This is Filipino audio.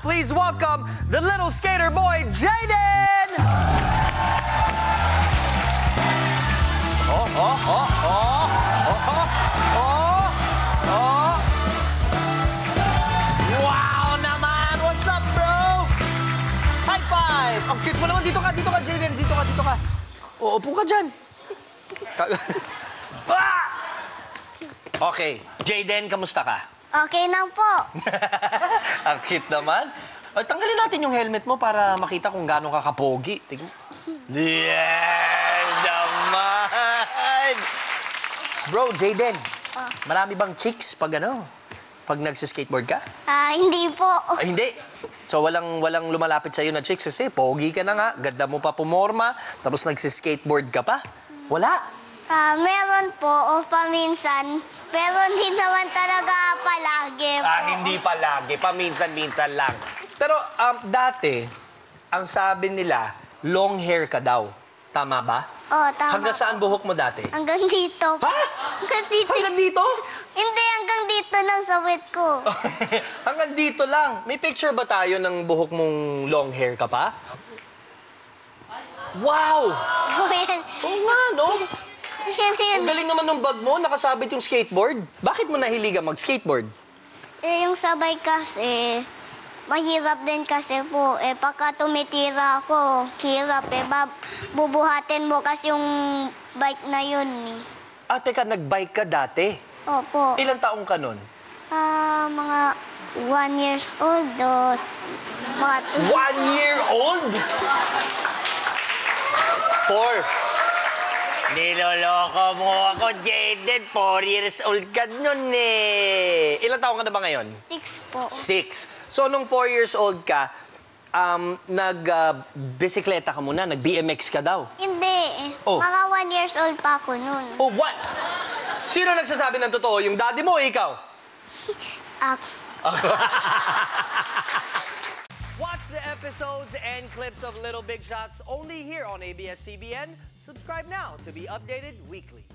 please welcome the little skater boy, Jaden! Wow naman! What's up, bro? High five! Ang cute mo naman. Dito ka, Jaden. Dito ka. O, upo ka dyan. Okay. Jaden, kamusta ka? Okay lang po. Ang cute naman. O, tanggalin natin yung helmet mo para makita kung gaano ka kapogi. Tingnan mo. Yes naman! Bro, Jaden, marami bang chicks pag nagsiskateboard ka? Hindi po. Ay, hindi. So, walang lumalapit sa'yo na chicks kasi pogi ka na nga, ganda mo pa pumorma, tapos nagsiskateboard ka pa. Wala. Meron po o paminsan, pero hindi naman talaga palagi po. Hindi palagi. Paminsan-minsan lang. Pero dati, ang sabi nila, long hair ka daw. Tama ba? Oo, tama. Hanggang saan buhok mo dati? Hanggang dito. Ha? Hanggang dito. Hanggang dito? Hindi, hanggang dito lang sa wet ko. Hanggang dito lang. May picture ba tayo ng buhok mong long hair ka pa? Wow! Oo nga, no? Ang galing naman ng bag mo, nakasabit yung skateboard. Bakit mo nahiligan mag-skateboard? Yung sabay kasi, mahirap din kasi po. Pagka tumitira ako, hirap bubuhatin mo kasi yung bike na yun. Teka, nag-bike ka dati? Opo. Ilang taong ka nun? Mga 1 years old o mga 2. 1 year old? 4. Niloloko mo ako, Jaden. 4 years old ka nun eh. Ilang taong ka na ba ngayon? 6 po. 6. So, nung 4 years old ka, nag-bisikleta ka muna, nag-BMX ka daw. Hindi. Oh. Mga 1 years old pa ako nun. Oh, what? Sino nagsasabi ng totoo? Yung daddy mo o ikaw? Watch the episodes and clips of Little Big Shots only here on ABS-CBN. Subscribe now to be updated weekly.